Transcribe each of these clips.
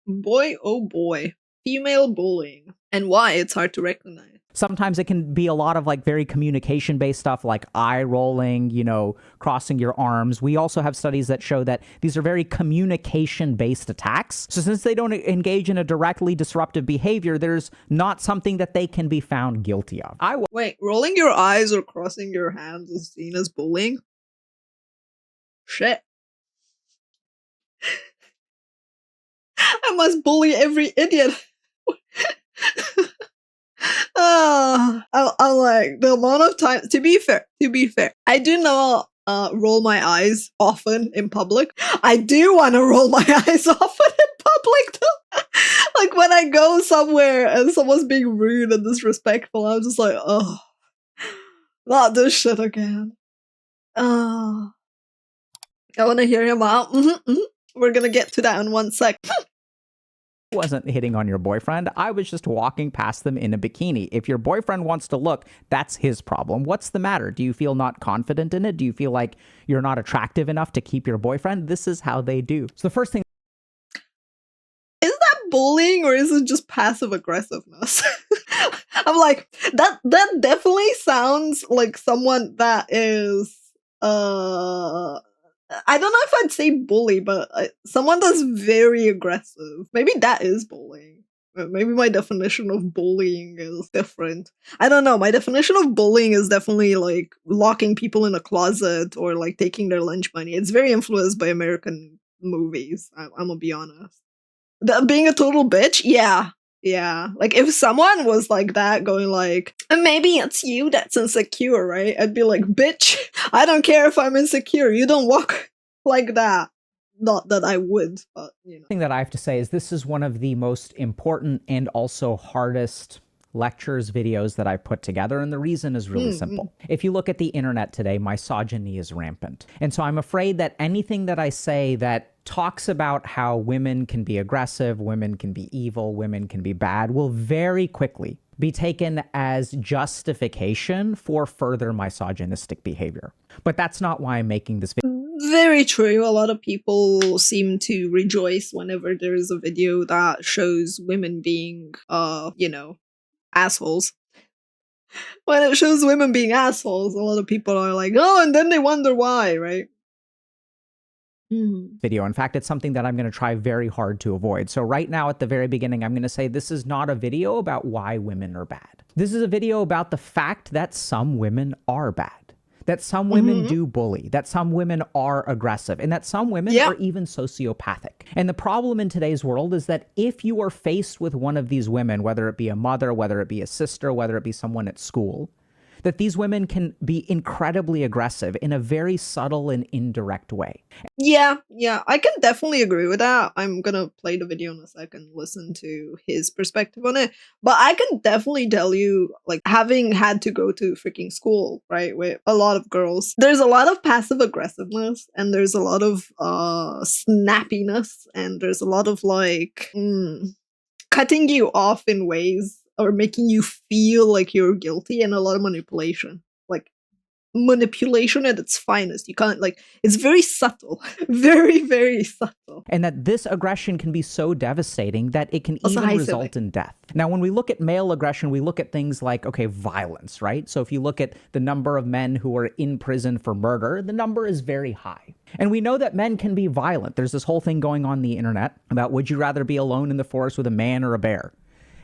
Boy, oh boy. Female bullying. And why it's hard to recognize. Sometimes it can be a lot of like very communication-based stuff like eye rolling, crossing your arms. We also have studies that show that these are very communication-based attacks. So since they don't engage in a directly disruptive behavior, there's not something that they can be found guilty of. Wait, rolling your eyes or crossing your hands is seen as bullying? Shit. I must bully every idiot. I'm like, the amount of time, to be fair, I do not roll my eyes often in public. I do want to roll my eyes often in public though. Like when I go somewhere and someone's being rude and disrespectful, I'm just like, oh, not this shit again. I want to hear him out. We're gonna get to that in 1 sec. Wasn't hitting on your boyfriend. I was just walking past them in a bikini. If your boyfriend wants to look, that's his problem. What's the matter? Do you feel not confident in it? Do you feel like you're not attractive enough to keep your boyfriend? This is how they do. So the first thing... Is that bullying or is it just passive aggressiveness? I'm like, that definitely sounds like someone that is I don't know if I'd say bully, but someone that's very aggressive. Maybe that is bullying. Maybe my definition of bullying is different. I don't know. My definition of bullying is definitely like locking people in a closet or like taking their lunch money. It's very influenced by American movies. I'm gonna be honest. Being a total bitch? Yeah. Yeah. Like if someone was like that going like, maybe it's you that's insecure, right? I'd be like, bitch, I don't care if I'm insecure. You don't walk like that. Not that I would, but The thing that I have to say is this is one of the most important and also hardest lectures, videos that I put together, and the reason is really simple. If you look at the internet today, misogyny is rampant. And so I'm afraid that anything that I say that talks about how women can be aggressive, women can be evil, women can be bad, will very quickly be taken as justification for further misogynistic behavior. But that's not why I'm making this video. Very true. A lot of people seem to rejoice whenever there is a video that shows women being, assholes. When it shows women being assholes, a lot of people are like, oh, and then they wonder why, right? Video. In fact, it's something that I'm going to try very hard to avoid. So right now at the very beginning, I'm going to say this is not a video about why women are bad. This is a video about the fact that some women are bad. That some women do bully, that some women are aggressive, and that some women are even sociopathic. And the problem in today's world is that if you are faced with one of these women, whether it be a mother, whether it be a sister, whether it be someone at school, that these women can be incredibly aggressive in a very subtle and indirect way. Yeah, I can definitely agree with that. I'm gonna play the video in a second, listen to his perspective on it. But I can definitely tell you, like, having had to go to freaking school, right, with a lot of girls, there's a lot of passive aggressiveness, and there's a lot of snappiness, and there's a lot of, like, cutting you off in ways or making you feel like you're guilty, and a lot of manipulation. Like, manipulation at its finest. You can't, like, it's very subtle. Very, very subtle. And that this aggression can be so devastating that it can even result in death. Now, when we look at male aggression, we look at things like, okay, violence, right? So if you look at the number of men who are in prison for murder, the number is very high. And we know that men can be violent. There's this whole thing going on the internet about would you rather be alone in the forest with a man or a bear?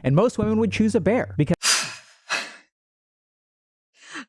And most women would choose a bear because...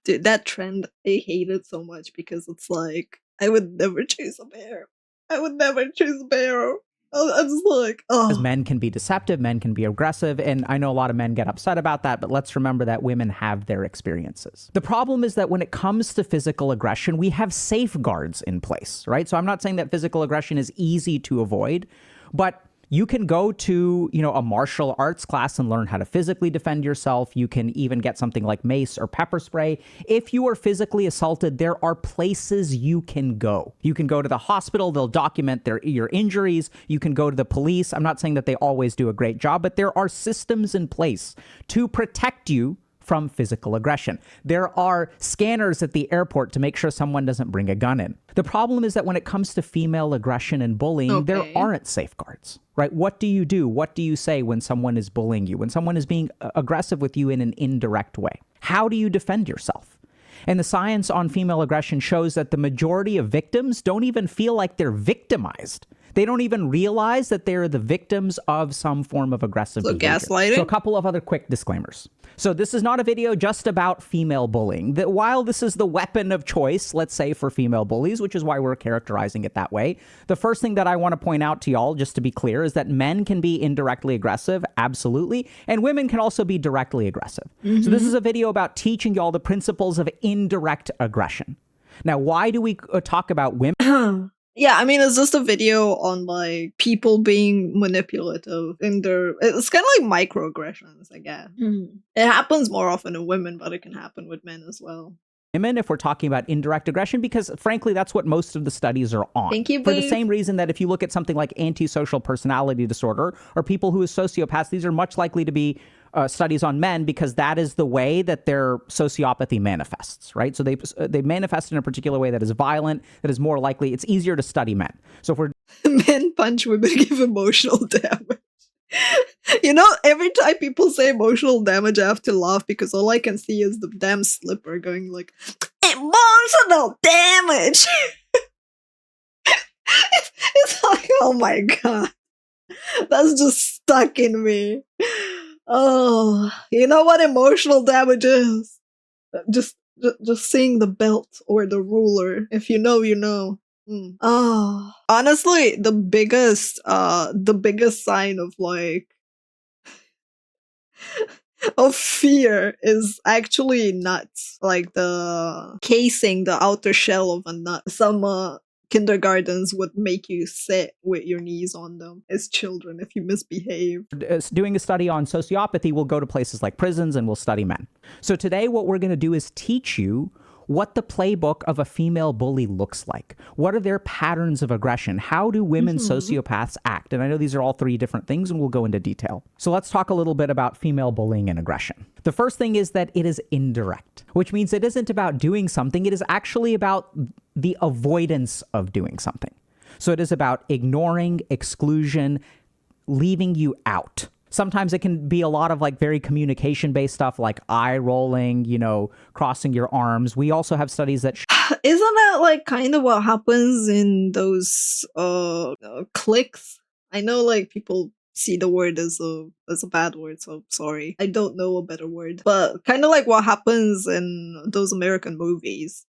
Dude, that trend, I hate it so much because it's like, I would never choose a bear. I would never choose a bear. I'm just like, oh. Because men can be deceptive, men can be aggressive, and I know a lot of men get upset about that, but let's remember that women have their experiences. The problem is that when it comes to physical aggression, we have safeguards in place, right? So I'm not saying that physical aggression is easy to avoid, but you can go to, a martial arts class and learn how to physically defend yourself. You can even get something like mace or pepper spray. If you are physically assaulted, there are places you can go. You can go to the hospital. They'll document your injuries. You can go to the police. I'm not saying that they always do a great job, but there are systems in place to protect you from physical aggression. There are scanners at the airport to make sure someone doesn't bring a gun in. The problem is that when it comes to female aggression and bullying, there aren't safeguards, right? What do you do? What do you say when someone is bullying you, when someone is being aggressive with you in an indirect way? How do you defend yourself? And the science on female aggression shows that the majority of victims don't even feel like they're victimized. They don't even realize that they're the victims of some form of aggressive behavior. Gaslighting? So a couple of other quick disclaimers. So this is not a video just about female bullying. While this is the weapon of choice, let's say, for female bullies, which is why we're characterizing it that way, the first thing that I want to point out to y'all, just to be clear, is that men can be indirectly aggressive, absolutely, and women can also be directly aggressive. So this is a video about teaching y'all the principles of indirect aggression. Now, why do we talk about women? Yeah, I mean, it's just a video on, like, people being manipulative in their... It's kind of like microaggressions, I guess. It happens more often in women, but it can happen with men as well. Women, if we're talking about indirect aggression, because frankly, that's what most of the studies are on. Thank you, For the babe. same reason that if you look at something like antisocial personality disorder or people who are sociopaths, these are much likely to be studies on men because that is the way that their sociopathy manifests, right? So they manifest in a particular way that is violent, that is more likely, it's easier to study men. So if we're... Men punch women, give emotional damage. You know, every time people say emotional damage, I have to laugh because all I can see is the damn slipper going like, emotional damage! It's like, oh my god. That's just stuck in me. Oh, you know what emotional damage is? Just seeing the belt or the ruler. If you know, you know. Oh, honestly, the biggest sign of like of fear is actually nuts. Like the casing, the outer shell of a nut. Some kindergartens would make you sit with your knees on them as children if you misbehave. Doing a study on sociopathy, we'll go to places like prisons and we'll study men. So today what we're going to do is teach you what the playbook of a female bully looks like. What are their patterns of aggression? How do women sociopaths act? And I know these are all three different things and we'll go into detail. So let's talk a little bit about female bullying and aggression. The first thing is that it is indirect, which means it isn't about doing something. It is actually about the avoidance of doing something. So it is about ignoring, exclusion, leaving you out. Sometimes it can be a lot of like very communication-based stuff like eye rolling, you know, crossing your arms. We also have studies that... Isn't that like kind of what happens in those cliques? I know like people see the word as a bad word, so sorry. I don't know a better word. But kind of like what happens in those American movies.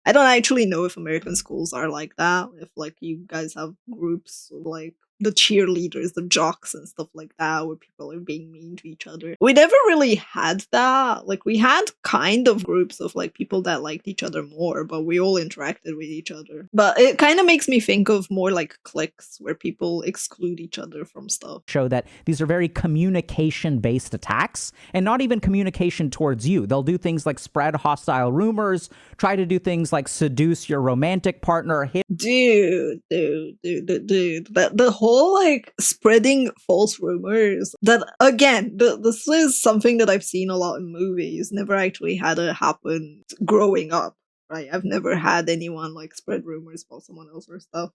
I don't actually know if American schools are like that. If like you guys have groups of, like the cheerleaders, the jocks and stuff like that, where people are being mean to each other. We never really had that. Like we had kind of groups of like people that liked each other more, but we all interacted with each other. But it kind of makes me think of more like cliques where people exclude each other from stuff. Show that these are very communication-based attacks and not even communication towards you. They'll do things like spread hostile rumors, try to do things like seduce your romantic partner. Dude. The whole like spreading false rumors that again, this is something that I've seen a lot in movies. Never actually had it happen growing up, right? I've never had anyone like spread rumors about someone else or stuff.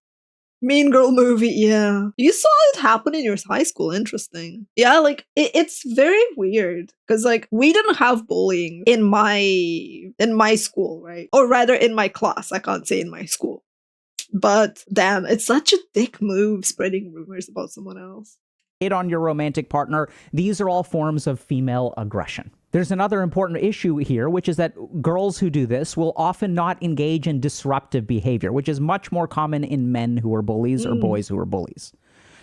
Mean Girl movie, yeah. You saw it happen in your high school, interesting. Yeah, like, it's very weird, because, like, we didn't have bullying in my school, right? Or rather, in my class, I can't say in my school. But, damn, it's such a dick move, spreading rumors about someone else. Hit on your romantic partner. These are all forms of female aggression. There's another important issue here, which is that girls who do this will often not engage in disruptive behavior, which is much more common in men who are bullies or boys who are bullies.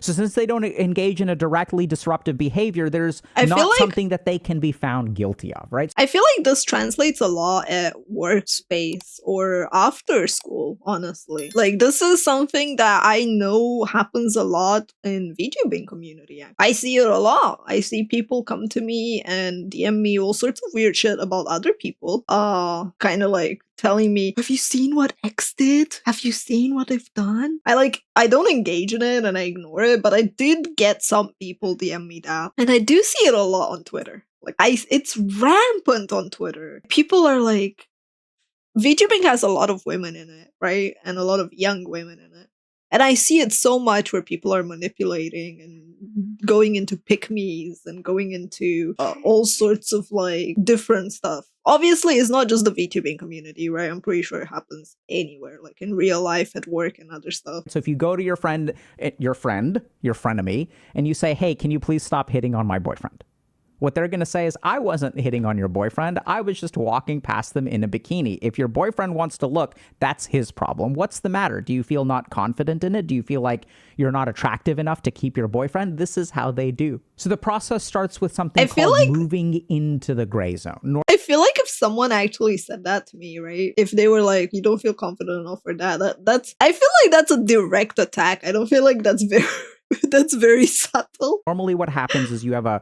So since they don't engage in a directly disruptive behavior, there's not something that they can be found guilty of, right? I feel like this translates a lot at workspace or after school, honestly. Like, this is something that I know happens a lot in VTubing community. I see it a lot. I see people come to me and DM me all sorts of weird shit about other people. Kind of like telling me, have you seen what X did? Have you seen what they've done? I don't engage in it and I ignore it, but I did get some people DM me that. And I do see it a lot on Twitter. Like, it's rampant on Twitter. People are like, VTubing has a lot of women in it, right? And a lot of young women in it. And I see it so much where people are manipulating and going into pick-me's and going into all sorts of like different stuff. Obviously, it's not just the VTubing community, right? I'm pretty sure it happens anywhere, like in real life, at work, and other stuff. So if you go to your frenemy, and you say, hey, can you please stop hitting on my boyfriend? What they're going to say is, I wasn't hitting on your boyfriend. I was just walking past them in a bikini. If your boyfriend wants to look, that's his problem. What's the matter? Do you feel not confident in it? Do you feel like you're not attractive enough to keep your boyfriend? This is how they do. So the process starts with something called moving into the gray zone. I feel like if someone actually said that to me, right? If they were like, you don't feel confident enough for that's I feel like that's a direct attack. I don't feel like that's very subtle. Normally what happens is you have a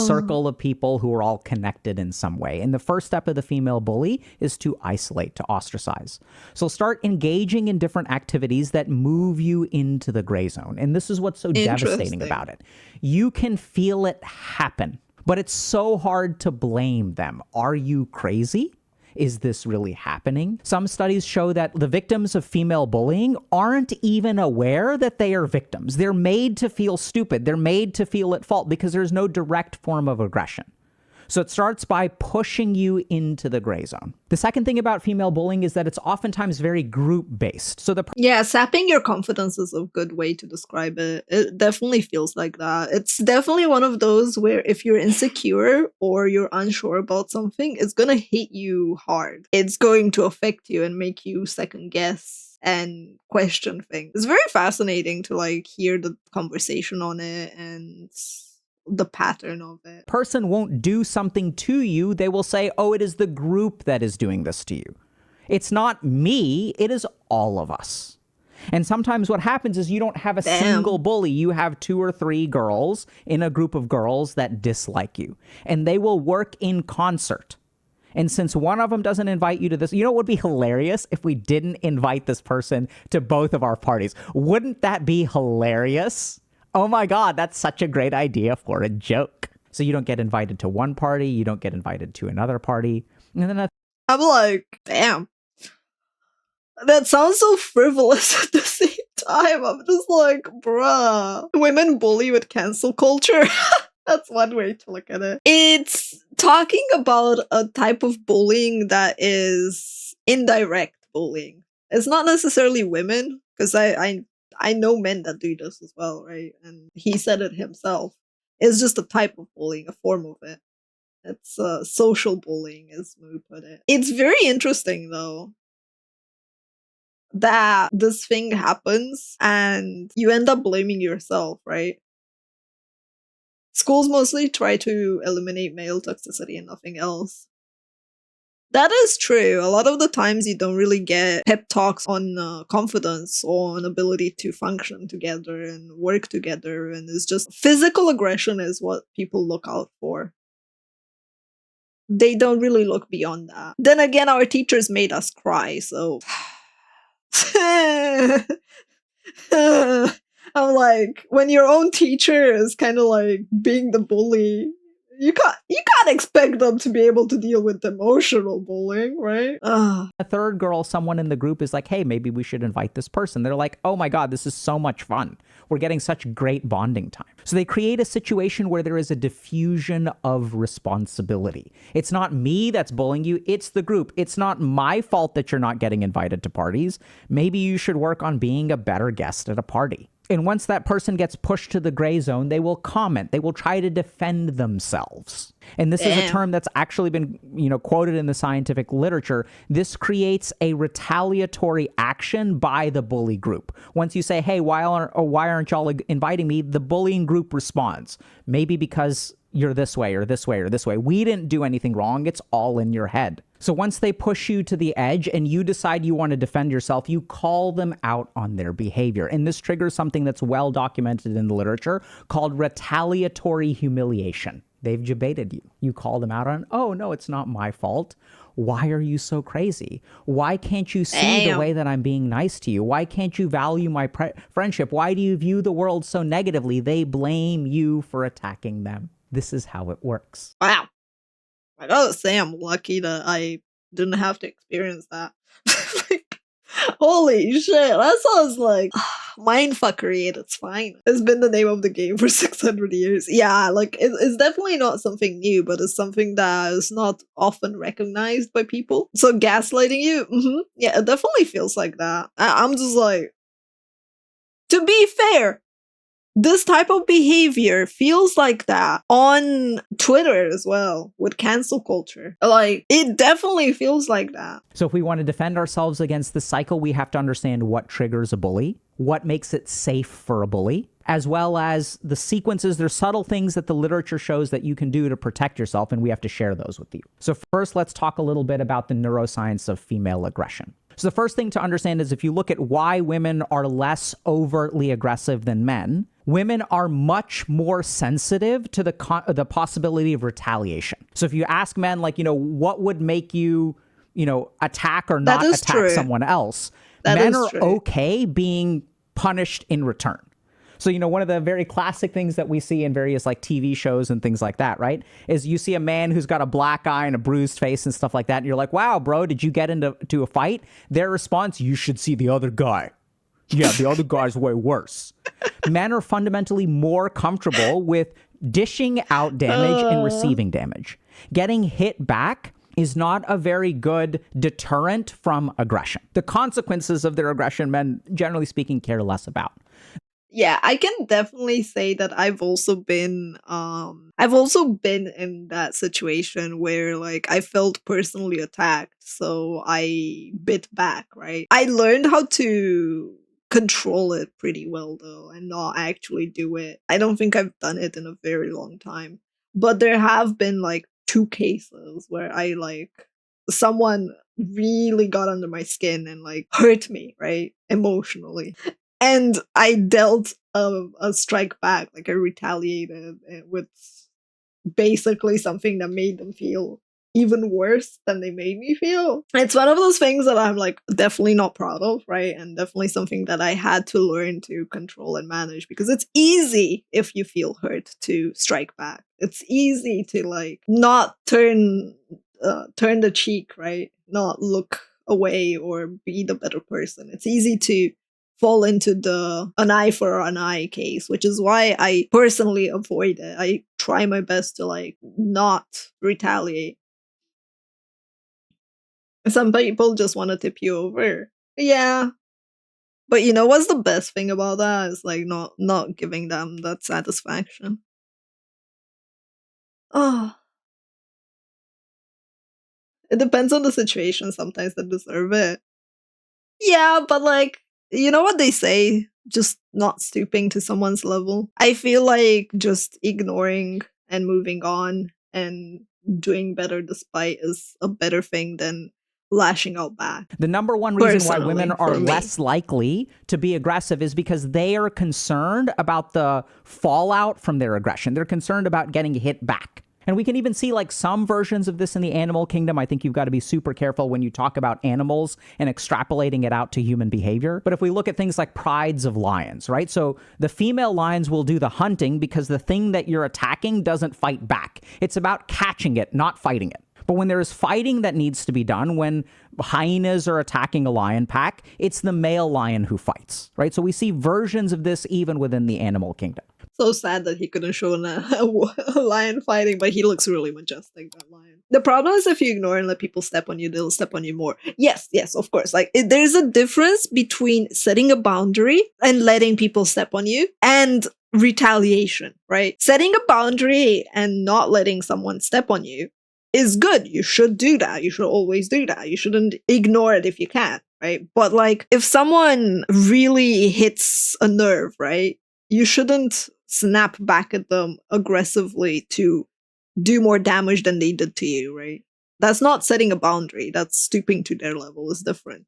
circle of people who are all connected in some way. And the first step of the female bully is to isolate, to ostracize. So start engaging in different activities that move you into the gray zone. And this is what's so devastating about it. You can feel it happen, but it's so hard to blame them. Are you crazy? Is this really happening? Some studies show that the victims of female bullying aren't even aware that they are victims. They're made to feel stupid. They're made to feel at fault because there's no direct form of aggression. So it starts by pushing you into the gray zone. The second thing about female bullying is that it's oftentimes very group-based. So sapping your confidence is a good way to describe it. It definitely feels like that. It's definitely one of those where if you're insecure or you're unsure about something, it's gonna hit you hard. It's going to affect you and make you second guess and question things. It's very fascinating to like hear the conversation on it and the pattern of it. Person won't do something to you. They will say, oh, it is the group that is doing this to you. It's not me. It is all of us. And sometimes what happens is you don't have a single bully. You have 2 or 3 girls in a group of girls that dislike you. And they will work in concert. And since one of them doesn't invite you to this, you know what would be hilarious if we didn't invite this person to both of our parties? Wouldn't that be hilarious? Oh my God, that's such a great idea for a joke. So you don't get invited to one party, you don't get invited to another party. And then I'm like, damn. That sounds so frivolous at the same time. I'm just like, bruh. Women bully with cancel culture. That's one way to look at it. It's talking about a type of bullying that is indirect bullying. It's not necessarily women, because I know men that do this as well, right? And he said it himself. It's just a type of bullying, a form of it. It's social bullying, as we put it. It's very interesting, though, that this thing happens and you end up blaming yourself, right? Schools mostly try to eliminate male toxicity and nothing else. That is true. A lot of the times you don't really get pep talks on confidence or on ability to function together and work together. And it's just physical aggression is what people look out for. They don't really look beyond that. Then again, our teachers made us cry, so... I'm like, when your own teacher is kind of like being the bully, you can't expect them to be able to deal with emotional bullying, right? A third girl, someone in the group is like, hey, maybe we should invite this person. They're like, oh my God, this is so much fun. We're getting such great bonding time. So they create a situation where there is a diffusion of responsibility. It's not me that's bullying you, it's the group. It's not my fault that you're not getting invited to parties. Maybe you should work on being a better guest at a party. And once that person gets pushed to the gray zone, they will comment. They will try to defend themselves. And this is a term that's actually been, quoted in the scientific literature. This creates a retaliatory action by the bully group. Once you say, hey, why aren't y'all inviting me? The bullying group responds. Maybe because you're this way or this way or this way. We didn't do anything wrong. It's all in your head. So once they push you to the edge and you decide you want to defend yourself, you call them out on their behavior. And this triggers something that's well documented in the literature called retaliatory humiliation. They've debated you. You call them out on, oh, no, it's not my fault. Why are you so crazy? Why can't you see the way that I'm being nice to you? Why can't you value my friendship? Why do you view the world so negatively? They blame you for attacking them. This is how it works. Wow. I gotta say, I'm lucky that I didn't have to experience that. Like, holy shit, that sounds like mindfuckery at its fine. It's been the name of the game for 600 years. Yeah, like, it's definitely not something new, but it's something that is not often recognized by people. So gaslighting you, yeah, it definitely feels like that. I'm just like, to be fair, this type of behavior feels like that on Twitter as well, with cancel culture. Like, it definitely feels like that. So if we want to defend ourselves against this cycle, we have to understand what triggers a bully, what makes it safe for a bully, as well as the sequences. There's subtle things that the literature shows that you can do to protect yourself, and we have to share those with you. So first, let's talk a little bit about the neuroscience of female aggression. So the first thing to understand is if you look at why women are less overtly aggressive than men, women are much more sensitive to the possibility of retaliation. So if you ask men, like, what would make you, attack or not attack someone else, men are okay being punished in return. So, one of the very classic things that we see in various like TV shows and things like that, right, is you see a man who's got a black eye and a bruised face and stuff like that. And you're like, wow, bro, did you get into a fight? Their response, you should see the other guy. Yeah, the other guy's way worse. Men are fundamentally more comfortable with dishing out damage and receiving damage. Getting hit back is not a very good deterrent from aggression. The consequences of their aggression, men, generally speaking, care less about. Yeah, I can definitely say that I've also been in that situation where like I felt personally attacked, so I bit back, right? I learned how to control it pretty well though and not actually do it. I don't think I've done it in a very long time. But there have been like two cases where I like someone really got under my skin and like hurt me, right? Emotionally. And I dealt a strike back, like I retaliated with basically something that made them feel even worse than they made me feel. It's one of those things that I'm like definitely not proud of, right? And definitely something that I had to learn to control and manage, because it's easy if you feel hurt to strike back. It's easy to like not turn the cheek, right? Not look away or be the better person. It's easy to fall into the an eye for an eye case, which is why I personally avoid it. I try my best to like not retaliate. Some people just want to tip you over. Yeah. But what's the best thing about that is like not giving them that satisfaction. Oh, it depends on the situation. Sometimes they deserve it. Yeah, but like, you know what they say? Just not stooping to someone's level. I feel like just ignoring and moving on and doing better despite is a better thing than lashing out back. The number one reason why women are less likely to be aggressive is because they are concerned about the fallout from their aggression. They're concerned about getting hit back. And we can even see like some versions of this in the animal kingdom. I think you've got to be super careful when you talk about animals and extrapolating it out to human behavior. But if we look at things like prides of lions, right? So the female lions will do the hunting because the thing that you're attacking doesn't fight back. It's about catching it, not fighting it. But when there is fighting that needs to be done, when hyenas are attacking a lion pack, it's the male lion who fights, right? So we see versions of this even within the animal kingdom. So sad that he couldn't show a lion fighting, but he looks really majestic, that lion. The problem is if you ignore and let people step on you, they'll step on you more. Yes, of course. Like, there's a difference between setting a boundary and letting people step on you and retaliation, right? Setting a boundary and not letting someone step on you is good. You should do that. You should always do that. You shouldn't ignore it if you can, right? But like, if someone really hits a nerve, right? You shouldn't snap back at them aggressively to do more damage than they did to you, right? That's not setting a boundary. That's stooping to their level. Is different.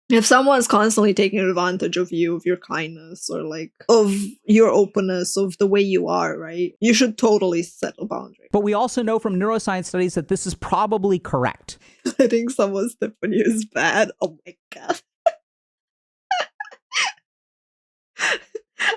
If someone's constantly taking advantage of you, of your kindness, or like of your openness, of the way you are, right? You should totally set a boundary. But we also know from neuroscience studies that this is probably correct. Letting someone step on you is bad. Oh my god.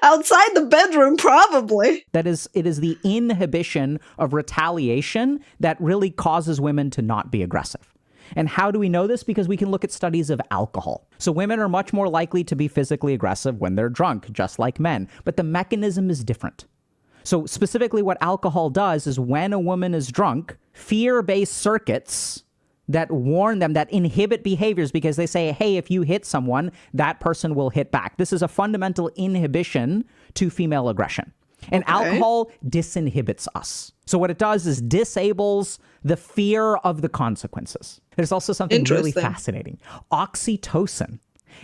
Outside the bedroom, probably. It is the inhibition of retaliation that really causes women to not be aggressive. And how do we know this? Because we can look at studies of alcohol. So women are much more likely to be physically aggressive when they're drunk, just like men. But the mechanism is different. So specifically what alcohol does is when a woman is drunk, fear-based circuits that warn them, that inhibit behaviors because they say, hey, if you hit someone, that person will hit back. This is a fundamental inhibition to female aggression. And alcohol disinhibits us. So what it does is disables the fear of the consequences. There's also something really fascinating. Oxytocin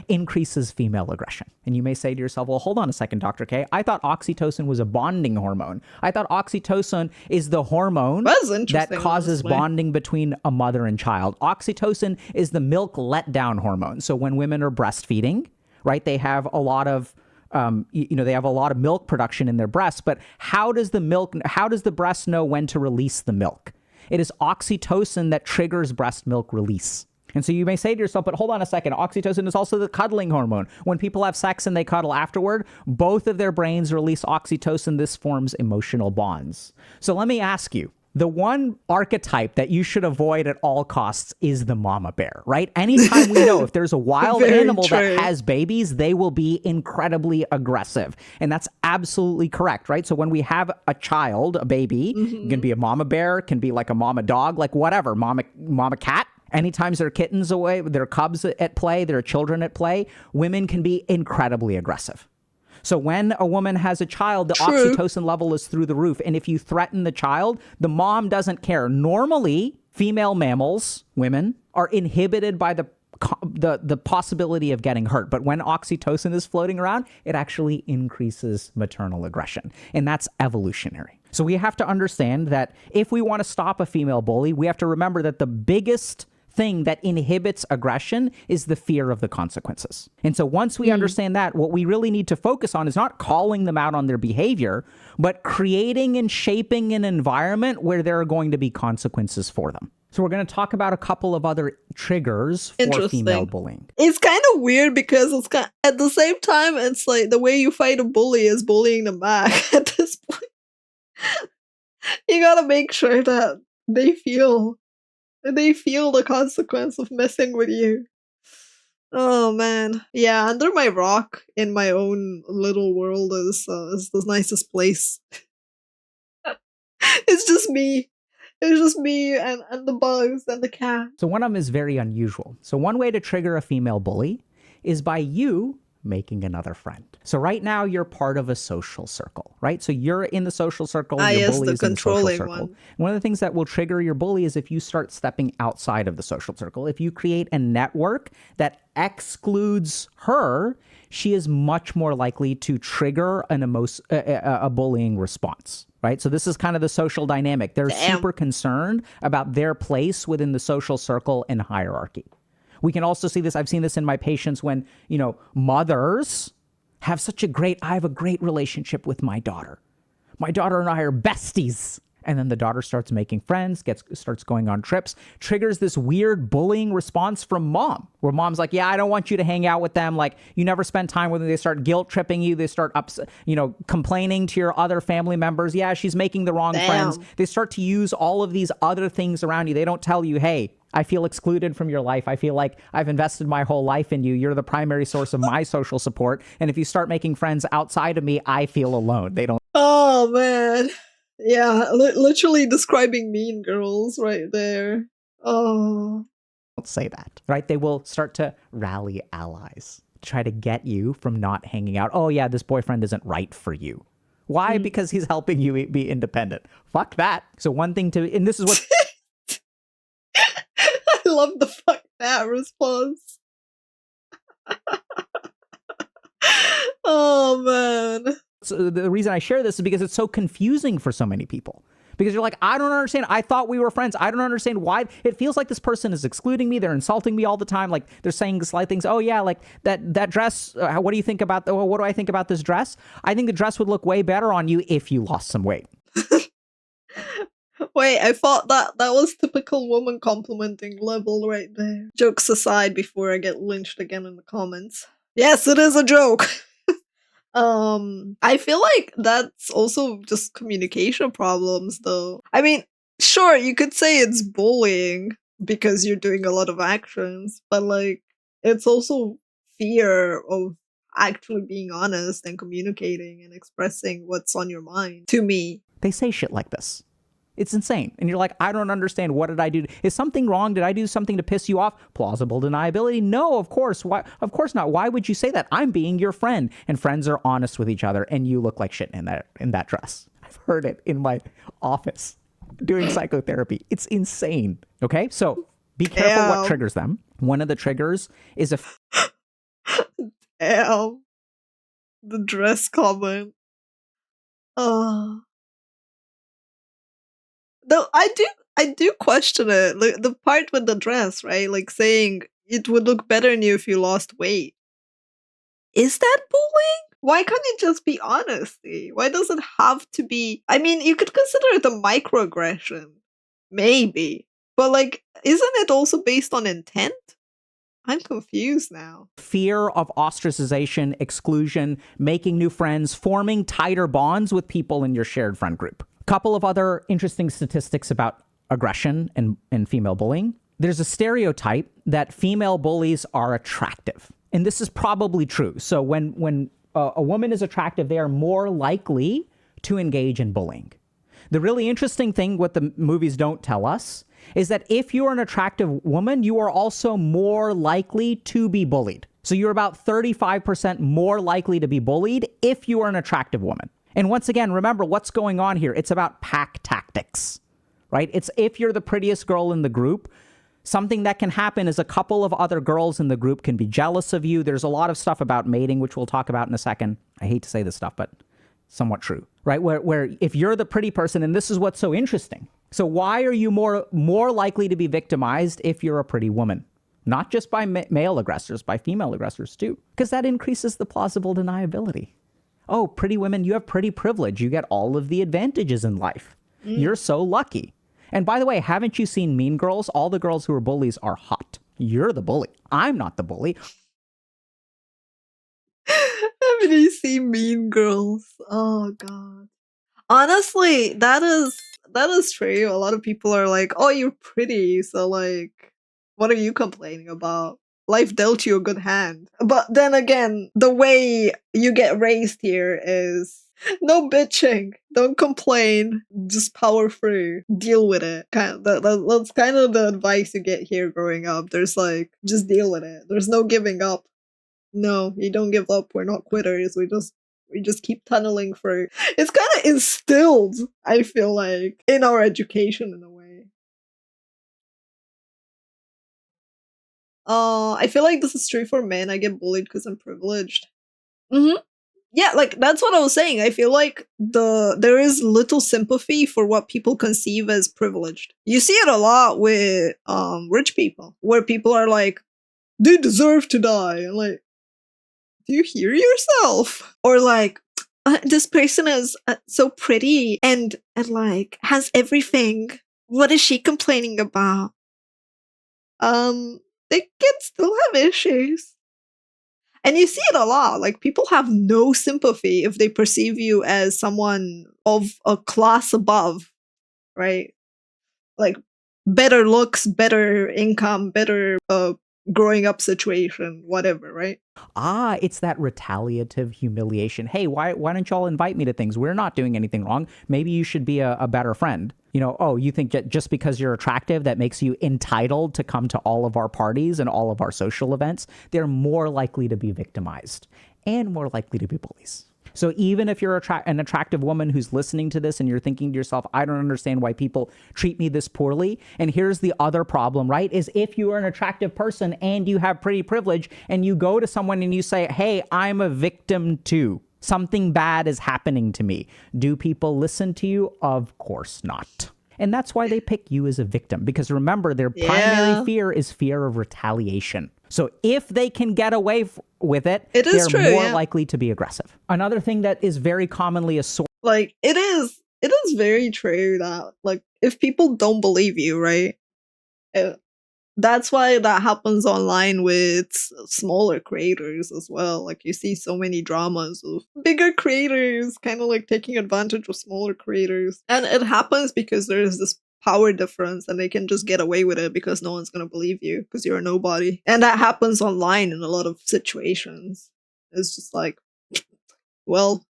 increases female aggression. And you may say to yourself, well, hold on a second, Dr. K. I thought oxytocin was a bonding hormone. I thought oxytocin is the hormone that causes bonding between a mother and child. Oxytocin is the milk letdown hormone. So when women are breastfeeding, right, they have a lot of they have a lot of milk production in their breasts, but how does the breast know when to release the milk? It is oxytocin that triggers breast milk release. And so you may say to yourself, but hold on a second, oxytocin is also the cuddling hormone. When people have sex and they cuddle afterward, both of their brains release oxytocin. This forms emotional bonds. So let me ask you, the one archetype that you should avoid at all costs is the mama bear, right? Anytime we know if there's a wild animal that has babies, they will be incredibly aggressive. And that's absolutely correct, right? So when we have a child, a baby, it can be a mama bear, can be like a mama dog, like whatever, mama cat. Anytime there are kittens away, there are cubs at play, there are children at play, women can be incredibly aggressive. So when a woman has a child, the oxytocin level is through the roof. And if you threaten the child, the mom doesn't care. Normally, female mammals, women, are inhibited by the possibility of getting hurt. But when oxytocin is floating around, it actually increases maternal aggression. And that's evolutionary. So we have to understand that if we want to stop a female bully, we have to remember that the biggest thing that inhibits aggression is the fear of the consequences. And so once we understand that, what we really need to focus on is not calling them out on their behavior, but creating and shaping an environment where there are going to be consequences for them. So we're going to talk about a couple of other triggers for female bullying. It's kind of weird because it's at the same time, it's like the way you fight a bully is bullying them back at this point. You gotta make sure that they feel the consequence of messing with you. Oh man. Yeah, under my rock in my own little world is the nicest place. It's just me. It's just me and the bugs and the cat. So one of them is very unusual. So one way to trigger a female bully is by you making another friend. So right now you're part of a social circle, right? So you're in the social circle, your bully is in the social circle. One of the things that will trigger your bully is if you start stepping outside of the social circle. If you create a network that excludes her, she is much more likely to trigger a bullying response, right? So this is kind of the social dynamic. They're super concerned about their place within the social circle and hierarchy. We can also see this. I've seen this in my patients when, mothers have I have a great relationship with my daughter. My daughter and I are besties. And then the daughter starts making friends, starts going on trips, triggers this weird bullying response from mom, where mom's like, yeah, I don't want you to hang out with them. Like, you never spend time with them. They start guilt tripping you. They start complaining to your other family members. Yeah, she's making the wrong friends. They start to use all of these other things around you. They don't tell you, hey, I feel excluded from your life. I feel like I've invested my whole life in you. You're the primary source of my social support. And if you start making friends outside of me, I feel alone. They don't. Oh, man. Yeah, literally describing Mean Girls right there. Oh. Don't say that, right? They will start to rally allies, try to get you from not hanging out. Oh, yeah, this boyfriend isn't right for you. Why? Because he's helping you be independent. Fuck that. So one thing and this is what... I love the fuck that response. Oh, man. So the reason I share this is because it's so confusing for so many people. Because you're like, I don't understand. I thought we were friends. I don't understand why. It feels like this person is excluding me. They're insulting me all the time. Like, they're saying slight things. Oh, yeah, like that dress. What do you think about what do I think about this dress? I think the dress would look way better on you if you lost some weight. Wait, I thought that was typical woman complimenting level right there. Jokes aside before I get lynched again in the comments. Yes, it is a joke. I feel like that's also just communication problems, though. I mean, sure, you could say it's bullying because you're doing a lot of actions, but like, it's also fear of actually being honest and communicating and expressing what's on your mind to me. They say shit like this. It's insane. And you're like, I don't understand. What did I do? Is something wrong? Did I do something to piss you off? Plausible deniability? No, of course. Why? Of course not. Why would you say that? I'm being your friend. And friends are honest with each other. And you look like shit in that dress. I've heard it in my office doing psychotherapy. It's insane. Okay? So be careful what triggers them. One of the triggers is a... Ew. The dress comment. Oh. Though I do question it. Like, the part with the dress, right? Like saying it would look better on you if you lost weight. Is that bullying? Why can't it just be honesty? Why does it have to be? I mean, you could consider it a microaggression. Maybe. But like, isn't it also based on intent? I'm confused now. Fear of ostracization, exclusion, making new friends, forming tighter bonds with people in your shared friend group. Couple of other interesting statistics about aggression and female bullying. There's a stereotype that female bullies are attractive. And this is probably true. So when a woman is attractive, they are more likely to engage in bullying. The really interesting thing, what the movies don't tell us, is that if you're an attractive woman, you are also more likely to be bullied. So you're about 35% more likely to be bullied if you are an attractive woman. And once again, remember what's going on here. It's about pack tactics, right? It's if you're the prettiest girl in the group, something that can happen is a couple of other girls in the group can be jealous of you. There's a lot of stuff about mating, which we'll talk about in a second. I hate to say this stuff, but somewhat true, right? Where if you're the pretty person, and this is what's so interesting. So why are you more likely to be victimized if you're a pretty woman? Not just by male aggressors, by female aggressors too, because that increases the plausible deniability. Oh, pretty women, you have pretty privilege. You get all of the advantages in life. You're so lucky. And by the way, haven't you seen Mean Girls? All the girls who are bullies are hot. You're the bully. I'm not the bully. Haven't you seen Mean Girls? Oh god. Honestly, that is true. A lot of people are like, "Oh, you're pretty." So like, what are you complaining about? Life dealt you a good hand. But then again, the way you get raised here is no bitching, don't complain, just power through, deal with it. That's kind of the advice you get here growing up. There's like, just deal with it. There's no giving up. No, you don't give up. We're not quitters. We just keep tunneling through. It's kind of instilled, I feel like, in our education in a way. I feel like this is true for men. I get bullied because I'm privileged. Mm-hmm. Yeah, like that's what I was saying. I feel like there is little sympathy for what people conceive as privileged. You see it a lot with rich people, where people are like, they deserve to die. And like, do you hear yourself? Or like, this person is so pretty and like has everything. What is she complaining about? They can still have issues. And you see it a lot. Like, people have no sympathy if they perceive you as someone of a class above, right? Like, better looks, better income, better growing up situation, whatever, right? It's that retaliative humiliation. Hey, why don't y'all invite me to things? We're not doing anything wrong. Maybe you should be a better friend. You know, oh, you think that just because you're attractive, that makes you entitled to come to all of our parties and all of our social events? They're more likely to be victimized and more likely to be bullies. So even if you're an attractive woman who's listening to this and you're thinking to yourself, I don't understand why people treat me this poorly. And here's the other problem, right? Is if you are an attractive person and you have pretty privilege and you go to someone and you say, hey, I'm a victim too. Something bad is happening to me. Do people listen to you? Of course not. And that's why they pick you as a victim. Because remember, their primary fear is fear of retaliation. So if they can get away with it, they're more likely to be aggressive. Another thing that is very commonly a source... Like, it is very true that, like, if people don't believe you, right? that's why that happens online with smaller creators as well. Like, you see so many dramas of bigger creators kind of like taking advantage of smaller creators. And it happens because there's this power difference and they can just get away with it because no one's going to believe you because you're a nobody. And that happens online in a lot of situations. It's just like, well,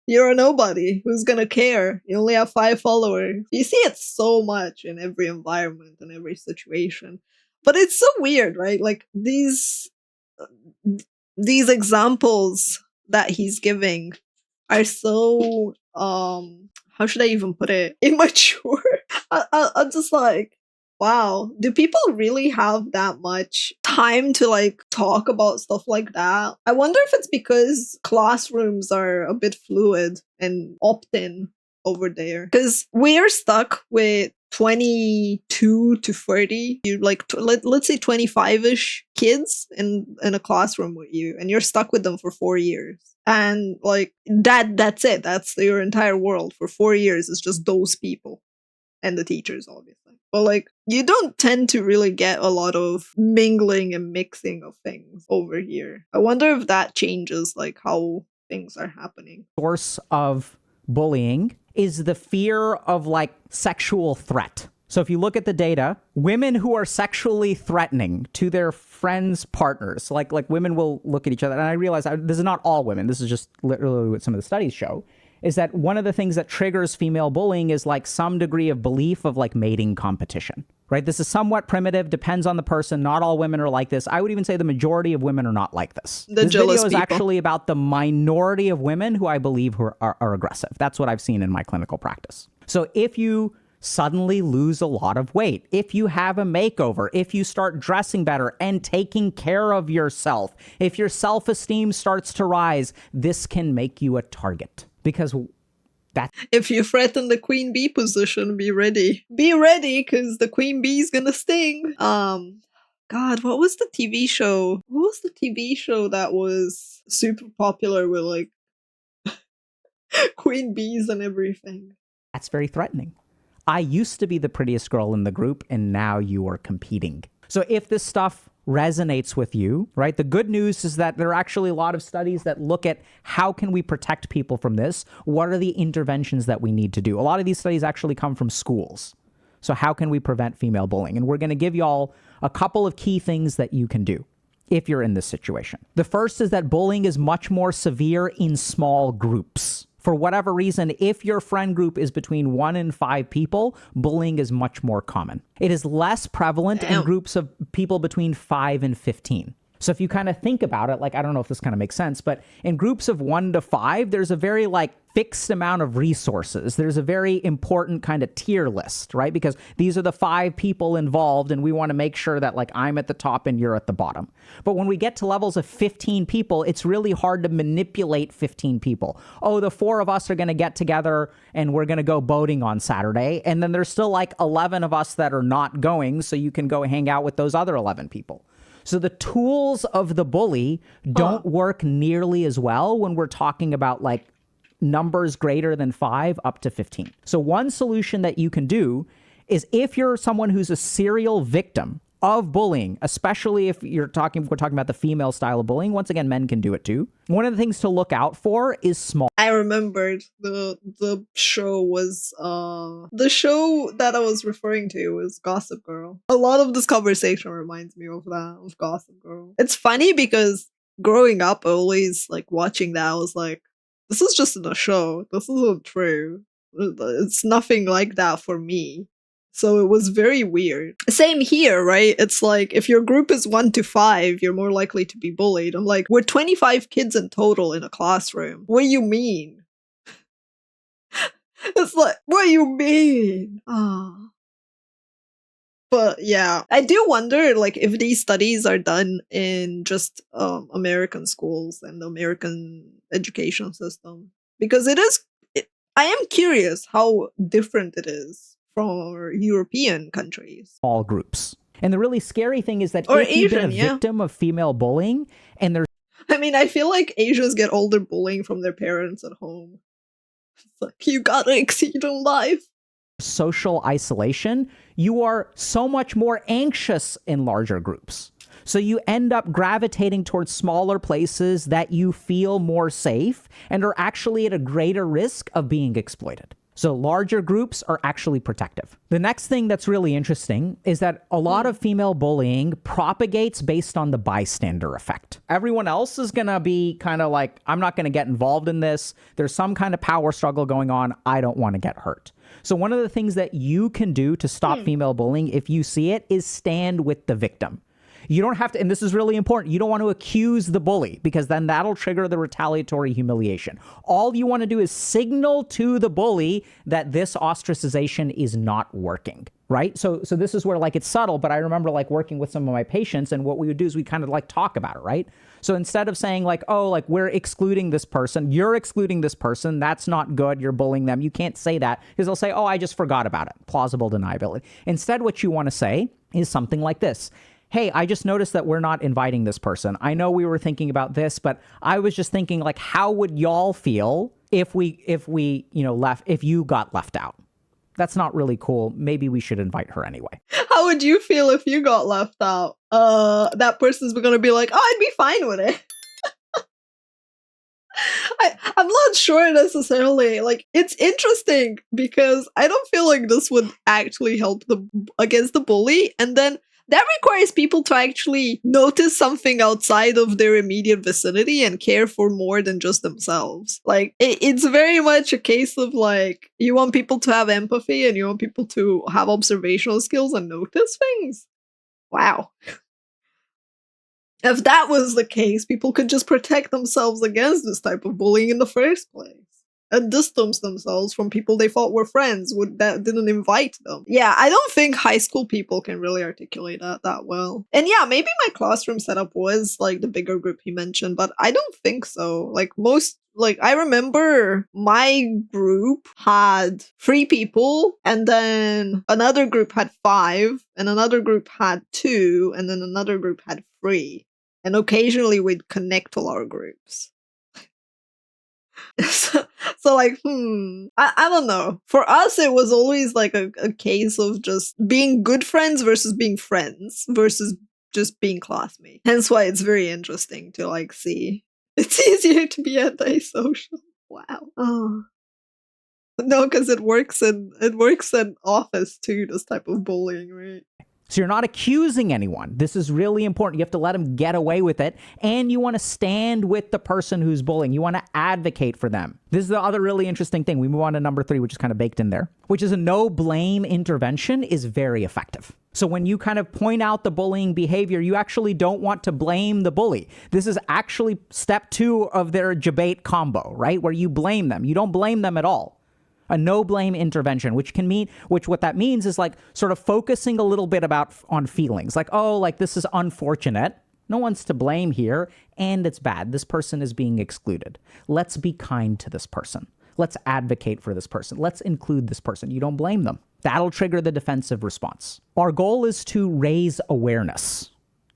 you're a nobody. Who's gonna care? You only have 5 followers. You see it so much in every environment and every situation. But it's so weird, right? Like these examples that he's giving are so how should I even put it? Immature. I'm just like, wow, do people really have that much time to like talk about stuff like that? I wonder if it's because classrooms are a bit fluid and opt-in over there. Because we're stuck with 22 to 30, you like let's say 25ish kids in a classroom with you, and you're stuck with them for 4 years. And like that's it. That's your entire world for 4 years. It's just those people and the teachers, obviously. But like, you don't tend to really get a lot of mingling and mixing of things over here. I wonder if that changes like how things are happening. Source of bullying is the fear of like sexual threat. So if you look at the data, women who are sexually threatening to their friends' partners, like women will look at each other, and I realize this is not all women, this is just literally what some of the studies show, is that one of the things that triggers female bullying is like some degree of belief of like mating competition, right? This is somewhat primitive, depends on the person. Not all women are like this. I would even say the majority of women are not like this. This video is actually about the minority of women who I believe who are aggressive. That's what I've seen in my clinical practice. So if you suddenly lose a lot of weight, if you have a makeover, if you start dressing better and taking care of yourself, if your self-esteem starts to rise, this can make you a target. Because that, if you threaten the queen bee position, be ready. Be ready, because the queen bee is gonna sting. God, what was the TV show? What was the TV show that was super popular with like queen bees and everything? That's very threatening. I used to be the prettiest girl in the group, and now you are competing. So if this stuff resonates with you, right? The good news is that there are actually a lot of studies that look at how can we protect people from this? What are the interventions that we need to do? A lot of these studies actually come from schools. So how can we prevent female bullying? And we're going to give y'all a couple of key things that you can do if you're in this situation. The first is that bullying is much more severe in small groups. For whatever reason, if your friend group is between 1 and 5 people, bullying is much more common. It is less prevalent in groups of people between 5 and 15. So if you kind of think about it, like, I don't know if this kind of makes sense, but in groups of 1 to 5, there's a very like fixed amount of resources. There's a very important kind of tier list, right? Because these are the 5 people involved, and we want to make sure that like I'm at the top and you're at the bottom. But when we get to levels of 15 people, it's really hard to manipulate 15 people. Oh, the 4 of us are going to get together and we're going to go boating on Saturday. And then there's still like 11 of us that are not going, so you can go hang out with those other 11 people. So the tools of the bully don't work nearly as well when we're talking about like numbers greater than 5 up to 15. So one solution that you can do is if you're someone who's a serial victim of bullying, especially if we're talking about the female style of bullying. Once again, men can do it too. One of the things to look out for is small. I remembered the show was the show that I was referring to was Gossip Girl. A lot of this conversation reminds me of that, of Gossip Girl. It's funny because growing up, always like watching that, I was like, this is just in a show. This isn't true. It's nothing like that for me. So it was very weird. Same here, right? It's like, if your group is 1 to 5, you're more likely to be bullied. I'm like, we're 25 kids in total in a classroom. What do you mean? It's like, what do you mean? But yeah, I do wonder, like, if these studies are done in just American schools and the American education system. Because I am curious how different it is from European countries. All groups. And the really scary thing is that or if Asian, you've been a victim of female bullying, and there's... I mean, I feel like Asians get all their bullying from their parents at home. It's like, you gotta exceed in life. social isolation, you are so much more anxious in larger groups. So you end up gravitating towards smaller places that you feel more safe and are actually at a greater risk of being exploited. So larger groups are actually protective. The next thing that's really interesting is that a lot of female bullying propagates based on the bystander effect. Everyone else is going to be kind of like, I'm not going to get involved in this. There's some kind of power struggle going on. I don't want to get hurt. So one of the things that you can do to stop female bullying, if you see it, is stand with the victim. You don't have to, and this is really important, you don't want to accuse the bully because then that'll trigger the retaliatory humiliation. All you want to do is signal to the bully that this ostracization is not working, right? So this is where like it's subtle, but I remember like working with some of my patients and what we would do is we kind of like talk about it, right? So instead of saying like, oh, like we're excluding this person, you're excluding this person, that's not good, you're bullying them. You can't say that because they'll say, oh, I just forgot about it. Plausible deniability. Instead, what you want to say is something like this. Hey, I just noticed that we're not inviting this person. I know we were thinking about this, but I was just thinking like, how would y'all feel if you got left out? That's not really cool. Maybe we should invite her anyway. How would you feel if you got left out? That person's going to be like, oh, I'd be fine with it. I'm not sure necessarily. Like, it's interesting because I don't feel like this would actually help against the bully. And then that requires people to actually notice something outside of their immediate vicinity and care for more than just themselves. Like, it's very much a case of like, you want people to have empathy and you want people to have observational skills and notice things. Wow. If that was the case, people could just protect themselves against this type of bullying in the first place and distance themselves from people they thought were friends that didn't invite them. Yeah, I don't think high school people can really articulate that well. And yeah, maybe my classroom setup was like the bigger group he mentioned, but I don't think so. I remember my group had 3 people, and then another group had 5, and another group had 2, and then another group had 3. And occasionally we'd connect all our groups. So like, I don't know. For us, it was always like a case of just being good friends versus being friends versus just being classmates. Hence why it's very interesting to like see. It's easier to be antisocial. Wow. Oh. No, because it works in office too, this type of bullying, right? So you're not accusing anyone. This is really important. You have to let them get away with it. And you want to stand with the person who's bullying. You want to advocate for them. This is the other really interesting thing. We move on to number 3, which is kind of baked in there, which is a no blame intervention is very effective. So when you kind of point out the bullying behavior, you actually don't want to blame the bully. This is actually step 2 of their debate combo, right? Where you blame them. You don't blame them at all. A no blame intervention, which what that means is like sort of focusing a little bit on feelings like, oh, like this is unfortunate. No one's to blame here. And it's bad. This person is being excluded. Let's be kind to this person. Let's advocate for this person. Let's include this person. You don't blame them. That'll trigger the defensive response. Our goal is to raise awareness.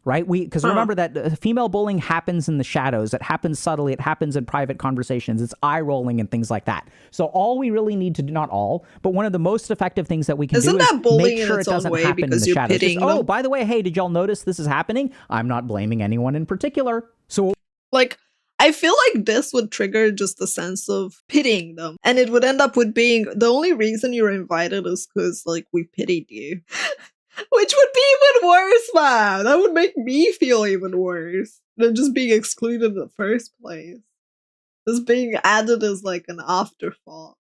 Right? Because remember that female bullying happens in the shadows. It happens subtly. It happens in private conversations. It's eye rolling and things like that. So all we really need to do, not all, but one of the most effective things that we can do is make sure it doesn't happen in the shadows. Just, oh, by the way, hey, did y'all notice this is happening? I'm not blaming anyone in particular. So like, I feel like this would trigger just a sense of pitying them. And it would end up with being the only reason you're invited is because like we pitied you. Which would be even worse, man. That would make me feel even worse than just being excluded in the first place. Just being added as like an afterthought.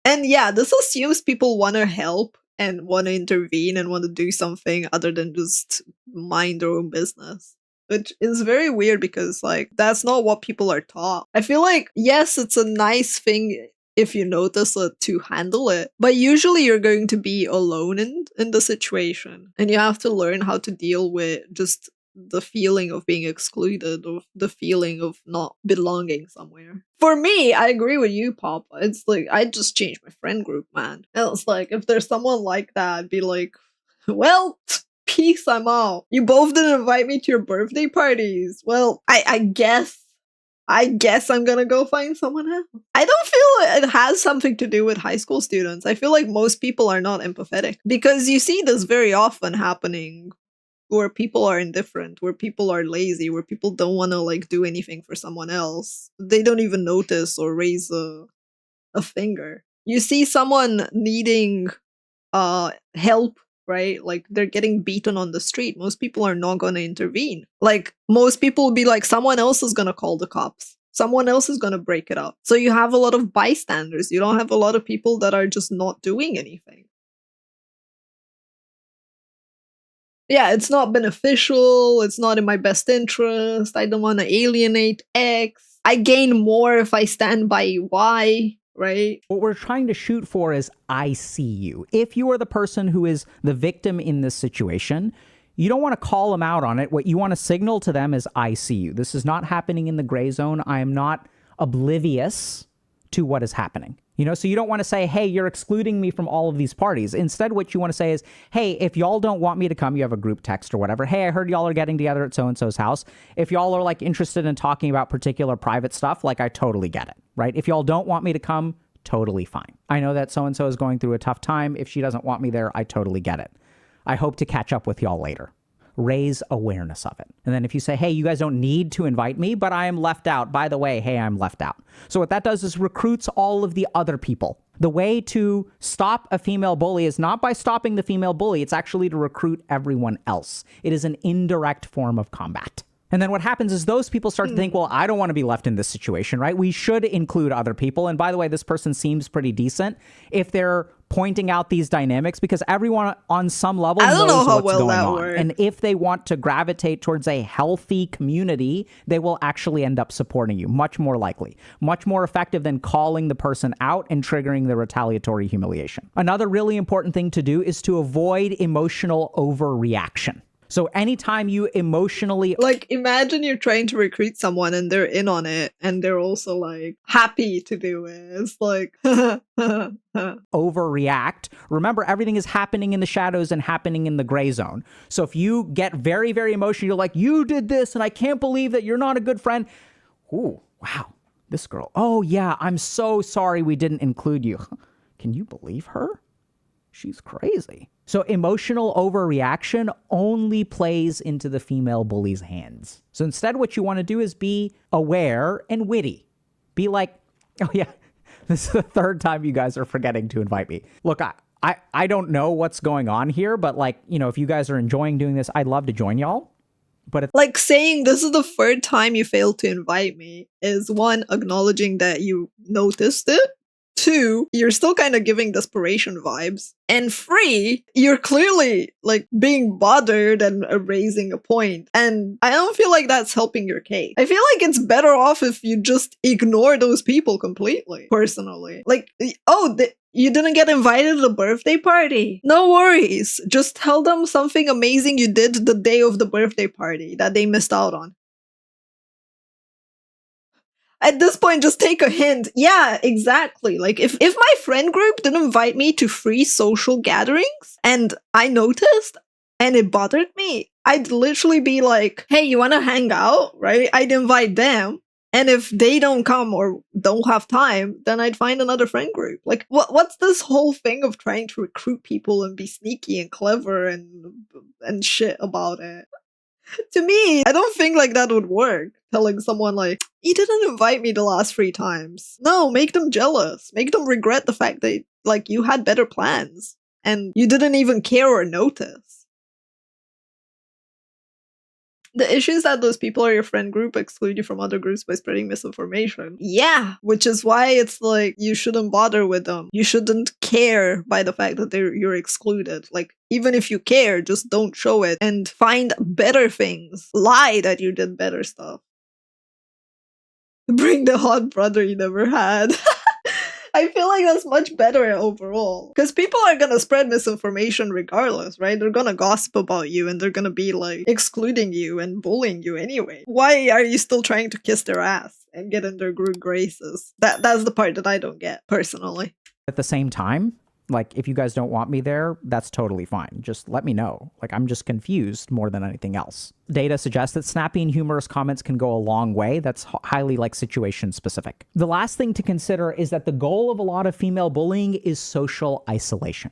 And yeah, this assumes people want to help and want to intervene and want to do something other than just mind their own business. Which is very weird because like that's not what people are taught. I feel like, yes, it's a nice thing if you notice it to handle it. But usually you're going to be alone in the situation. And you have to learn how to deal with just the feeling of being excluded, or the feeling of not belonging somewhere. For me, I agree with you, Papa. It's like, I just changed my friend group, man. And it's like, if there's someone like that, I'd be like, well, peace, I'm out. You both didn't invite me to your birthday parties. Well, I guess I guess I'm gonna go find someone else. I don't feel it has something to do with high school students. I feel like most people are not empathetic because you see this very often happening where people are indifferent, where people are lazy, where people don't want to like do anything for someone else. They don't even notice or raise a finger. You see someone needing help, right? Like they're getting beaten on the street. Most people are not going to intervene. Like most people will be like, someone else is going to call the cops. Someone else is going to break it up. So you have a lot of bystanders. You don't have a lot of people that are just not doing anything. Yeah, it's not beneficial. It's not in my best interest. I don't want to alienate X. I gain more if I stand by Y. Right? What we're trying to shoot for is I see you. If you are the person who is the victim in this situation, you don't want to call them out on it. What you want to signal to them is I see you. This is not happening in the gray zone. I am not oblivious to what is happening. You know, so you don't want to say, hey, you're excluding me from all of these parties. Instead, what you want to say is, hey, if y'all don't want me to come, you have a group text or whatever. Hey, I heard y'all are getting together at so-and-so's house. If y'all are like interested in talking about particular private stuff, like I totally get it, right? If y'all don't want me to come, totally fine. I know that so-and-so is going through a tough time. If she doesn't want me there, I totally get it. I hope to catch up with y'all later. Raise awareness of it. And then if you say, hey, you guys don't need to invite me, but I am left out. By the way, hey, I'm left out. So what that does is recruits all of the other people. The way to stop a female bully is not by stopping the female bully. It's actually to recruit everyone else. It is an indirect form of combat. And then what happens is those people start to think, well, I don't want to be left in this situation, right? We should include other people. And by the way, this person seems pretty decent if they're pointing out these dynamics because everyone on some level knows what's going on. And if they want to gravitate towards a healthy community, they will actually end up supporting you, much more likely, much more effective than calling the person out and triggering the retaliatory humiliation. Another really important thing to do is to avoid emotional overreaction. So anytime you emotionally... Like, imagine you're trying to recruit someone and they're in on it and they're also, like, happy to do it. It's like... overreact. Remember, everything is happening in the shadows and happening in the gray zone. So if you get very, very emotional, you're like, you did this and I can't believe that you're not a good friend. Ooh, wow, this girl. Oh, yeah, I'm so sorry we didn't include you. Can you believe her? She's crazy. So emotional overreaction only plays into the female bully's hands. So instead, what you want to do is be aware and witty. Be like, oh yeah, this is the third time you guys are forgetting to invite me. Look, I don't know what's going on here, but like, you know, if you guys are enjoying doing this, I'd love to join y'all. But like saying this is the third time you failed to invite me is one, acknowledging that you noticed it. 2, you're still kind of giving desperation vibes. And 3, you're clearly like being bothered and raising a point. And I don't feel like that's helping your case. I feel like it's better off if you just ignore those people completely, personally. Like, oh, you didn't get invited to the birthday party? No worries. Just tell them something amazing you did the day of the birthday party that they missed out on. At this point, just take a hint. Yeah, exactly. Like, if my friend group didn't invite me to 3 social gatherings, and I noticed, and it bothered me, I'd literally be like, hey, you wanna hang out? Right? I'd invite them. And if they don't come or don't have time, then I'd find another friend group. Like, what's this whole thing of trying to recruit people and be sneaky and clever and shit about it? To me, I don't think like that would work. Telling someone like, you didn't invite me the last 3 times. No, make them jealous. Make them regret the fact that like you had better plans and you didn't even care or notice. The issue is that those people are your friend group, exclude you from other groups by spreading misinformation. Yeah, which is why it's like you shouldn't bother with them. You shouldn't care by the fact that you're excluded. Like, even if you care, just don't show it and find better things. Lie that you did better stuff. Bring the hot brother you never had. I feel like that's much better overall. Because people are gonna spread misinformation regardless, right? They're gonna gossip about you and they're gonna be like excluding you and bullying you anyway. Why are you still trying to kiss their ass and get in their good graces? That's the part that I don't get, personally. At the same time, Like, if you guys don't want me there, that's totally fine. Just let me know. Like, I'm just confused more than anything else. Data suggests that snappy and humorous comments can go a long way. That's highly like situation specific. The last thing to consider is that the goal of a lot of female bullying is social isolation.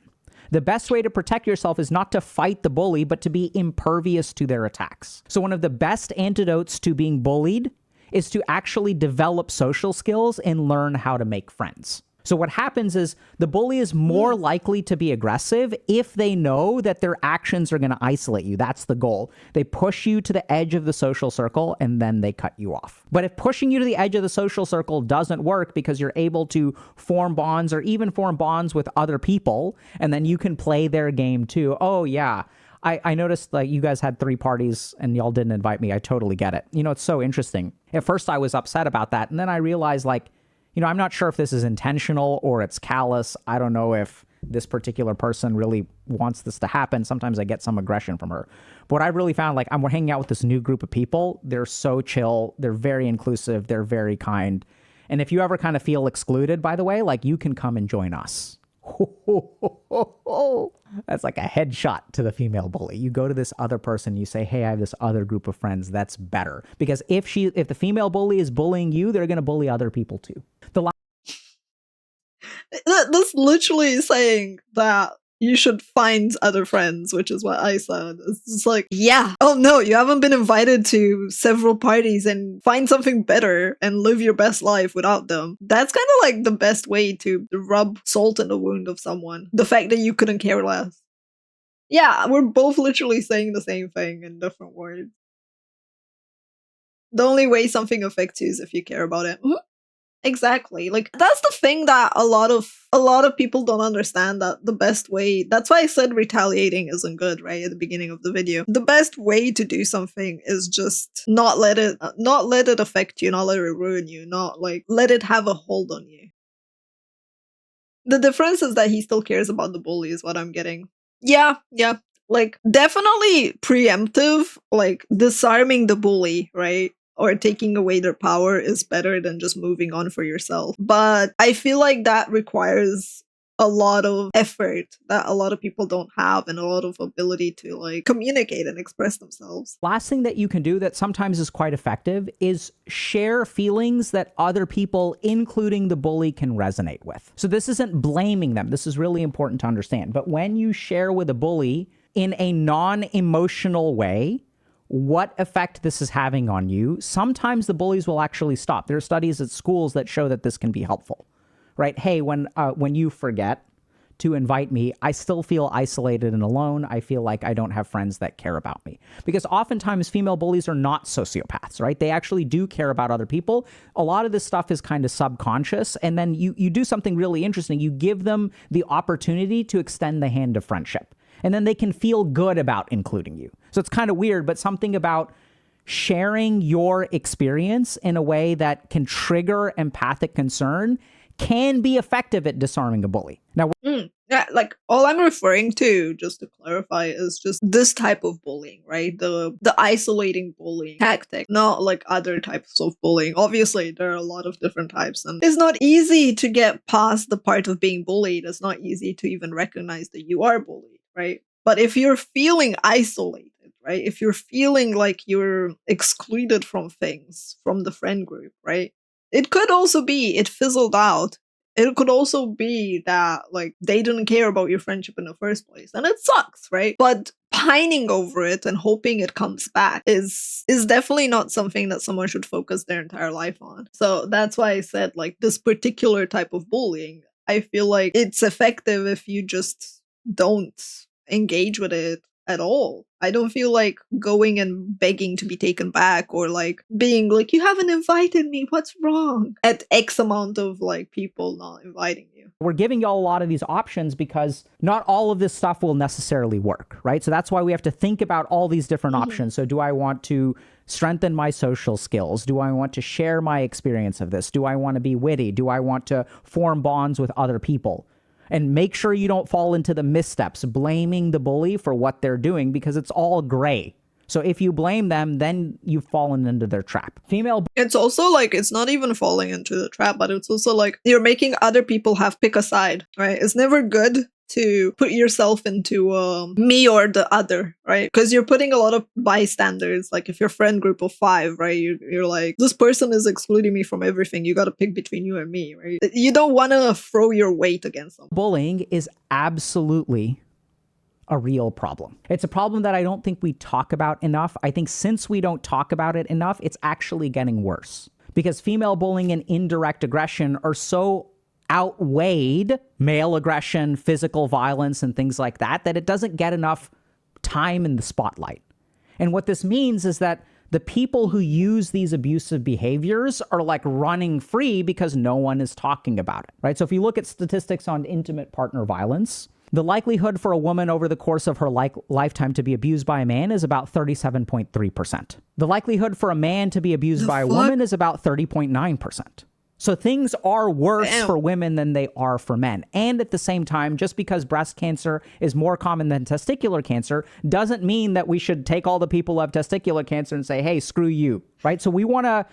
The best way to protect yourself is not to fight the bully, but to be impervious to their attacks. So one of the best antidotes to being bullied is to actually develop social skills and learn how to make friends. So what happens is the bully is more likely to be aggressive if they know that their actions are going to isolate you. That's the goal. They push you to the edge of the social circle and then they cut you off. But if pushing you to the edge of the social circle doesn't work because you're able to form bonds or even form bonds with other people, and then you can play their game too. Oh yeah, I noticed like you guys had 3 parties and y'all didn't invite me. I totally get it. You know, it's so interesting. At first I was upset about that. And then I realized like, you know, I'm not sure if this is intentional or it's callous. I don't know if this particular person really wants this to happen. Sometimes I get some aggression from her. But what I really found, like, we're hanging out with this new group of people. They're so chill. They're very inclusive. They're very kind. And if you ever kind of feel excluded, by the way, like, you can come and join us. That's like a headshot to the female bully. You go to this other person, you say, hey, I have this other group of friends that's better. Because if the female bully is bullying you, they're going to bully other people too. That's literally saying that you should find other friends, which is what I said. It's just like, yeah, oh no, you haven't been invited to several parties, and find something better and live your best life without them. That's kind of like the best way to rub salt in the wound of someone. The fact that you couldn't care less. Yeah, we're both literally saying the same thing in different words. The only way something affects you is if you care about it. Exactly. Like, that's the thing that a lot of people don't understand, that the best way, that's why I said retaliating isn't good, right, at the beginning of the video. The best way to do something is just not let it affect you, not let it ruin you, not like let it have a hold on you. The difference is that he still cares about the bully is what I'm getting. Yeah. Like, definitely preemptive, like disarming the bully, right? Or taking away their power is better than just moving on for yourself. But I feel like that requires a lot of effort that a lot of people don't have, and a lot of ability to like communicate and express themselves. Last thing that you can do that sometimes is quite effective is share feelings that other people, including the bully, can resonate with. So this isn't blaming them. This is really important to understand. But when you share with a bully in a non-emotional way what effect this is having on you, sometimes the bullies will actually stop. There are studies at schools that show that this can be helpful, right? Hey, when you forget to invite me, I still feel isolated and alone. I feel like I don't have friends that care about me. Because oftentimes female bullies are not sociopaths, right? They actually do care about other people. A lot of this stuff is kind of subconscious. And then you do something really interesting. You give them the opportunity to extend the hand of friendship. And then they can feel good about including you. So it's kind of weird, but something about sharing your experience in a way that can trigger empathic concern can be effective at disarming a bully. Now, yeah, like, all I'm referring to, just to clarify, is just this type of bullying, right? The isolating bullying tactic, not like other types of bullying. Obviously, there are a lot of different types, and it's not easy to get past the part of being bullied. It's not easy to even recognize that you are bullied, right? But if you're feeling isolated, right? If you're feeling like you're excluded from things, from the friend group, right? It could also be it fizzled out. It could also be that like they didn't care about your friendship in the first place, and it sucks, right? But pining over it and hoping it comes back is definitely not something that someone should focus their entire life on. So that's why I said, like, this particular type of bullying, I feel like it's effective if you just don't engage with it at all. I don't feel like going and begging to be taken back, or like being like, you haven't invited me, what's wrong? At X amount of like people not inviting you. We're giving y'all a lot of these options because not all of this stuff will necessarily work, right? So that's why we have to think about all these different options. So do I want to strengthen my social skills? Do I want to share my experience of this? Do I want to be witty? Do I want to form bonds with other people? And make sure you don't fall into the missteps, blaming the bully for what they're doing, because it's all gray. So if you blame them, then you've fallen into their trap. It's also like, it's not even falling into the trap, but it's also like you're making other people have pick a side, right? It's never good to put yourself into me or the other, right? Because you're putting a lot of bystanders. Like if your friend group of 5, right? You're like, this person is excluding me from everything. You got to pick between you and me, right? You don't want to throw your weight against them. Bullying is absolutely a real problem. It's a problem that I don't think we talk about enough. I think since we don't talk about it enough, it's actually getting worse. Because female bullying and indirect aggression are so outweighed, male aggression, physical violence, and things like that, that it doesn't get enough time in the spotlight. And what this means is that the people who use these abusive behaviors are like running free because no one is talking about it, right? So if you look at statistics on intimate partner violence, the likelihood for a woman over the course of her lifetime to be abused by a man is about 37.3%. The likelihood for a man to be abused by a woman is about 30.9%. So things are worse for women than they are for men. And at the same time, just because breast cancer is more common than testicular cancer doesn't mean that we should take all the people who have testicular cancer and say, hey, screw you, right? So we want to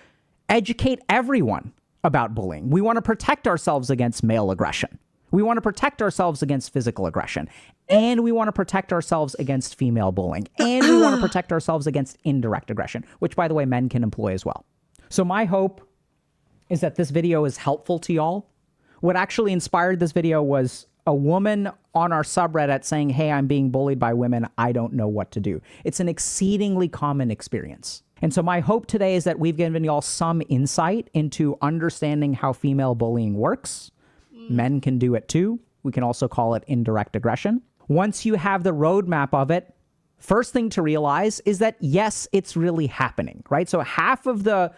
educate everyone about bullying. We want to protect ourselves against male aggression. We want to protect ourselves against physical aggression. And we want to protect ourselves against female bullying. And we want to protect ourselves against indirect aggression, which, by the way, men can employ as well. So my hope is that this video is helpful to y'all. What actually inspired this video was a woman on our subreddit saying, hey, I'm being bullied by women. I don't know what to do. It's an exceedingly common experience. And so my hope today is that we've given y'all some insight into understanding how female bullying works. Men can do it too. We can also call it indirect aggression. Once you have the roadmap of it, first thing to realize is that, yes, it's really happening, right? So half of the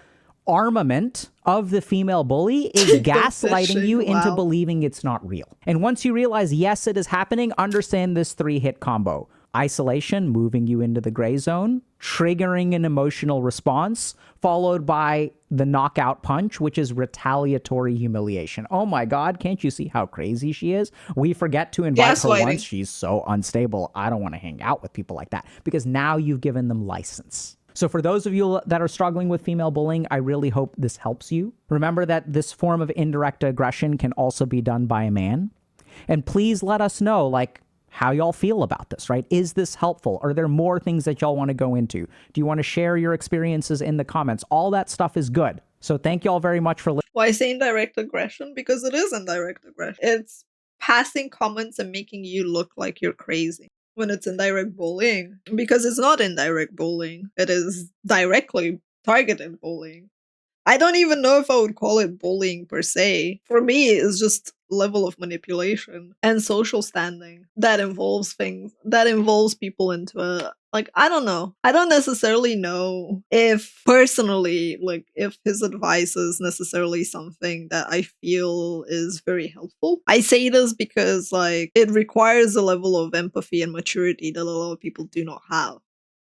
armament of the female bully is gaslighting you into believing it's not real. And once you realize, yes, it is happening, understand this 3-hit combo. Isolation, moving you into the gray zone, triggering an emotional response, followed by the knockout punch, which is retaliatory humiliation. Oh my God, can't you see how crazy she is? We forget to invite her once. She's so unstable. I don't want to hang out with people like that, because now you've given them license. So for those of you that are struggling with female bullying, I really hope this helps you. Remember that this form of indirect aggression can also be done by a man. And please let us know, like, how y'all feel about this, right? Is this helpful? Are there more things that y'all want to go into? Do you want to share your experiences in the comments? All that stuff is good. So thank y'all very much for listening. Why I say indirect aggression? Because it is indirect aggression. It's passing comments and making you look like you're crazy when it's indirect bullying. Because it's not indirect bullying. It is directly targeted bullying. I don't even know if I would call it bullying per se. For me, it's just level of manipulation and social standing that involves people into a, like, I don't know. I don't necessarily know if personally, like, if his advice is necessarily something that I feel is very helpful. I say this because, like, it requires a level of empathy and maturity that a lot of people do not have.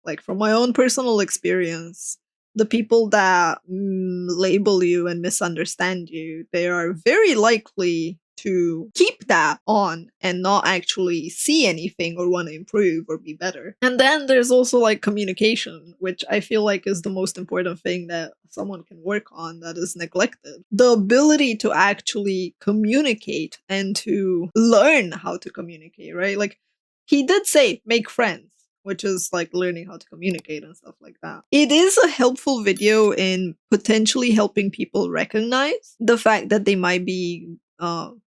Like, from my own personal experience, the people that label you and misunderstand you, they are very likely to keep that on and not actually see anything or want to improve or be better. And then there's also, like, communication, which I feel like is the most important thing that someone can work on that is neglected. The ability to actually communicate and to learn how to communicate, right? Like, he did say make friends, which is like learning how to communicate and stuff like that. It is a helpful video in potentially helping people recognize the fact that they might be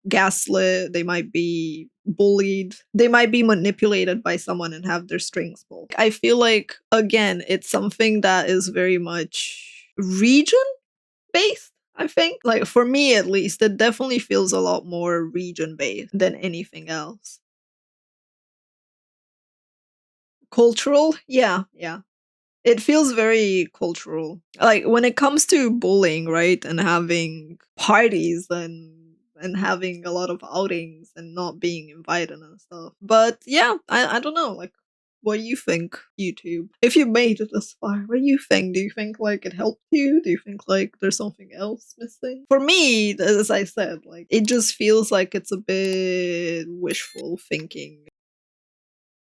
gaslit, they might be bullied, they might be manipulated by someone and have their strings pulled. I feel like, again, it's something that is very much region-based. I think, like, for me at least, it definitely feels a lot more region-based than anything else. Cultural? Yeah. It feels very cultural. Like, when it comes to bullying, right, and having parties and having a lot of outings and not being invited and stuff. But yeah, I don't know, like, what do you think, YouTube? If you made it this far, what do you think? Do you think, like, it helped you? Do you think, like, there's something else missing? For me, as I said, like, it just feels like it's a bit wishful thinking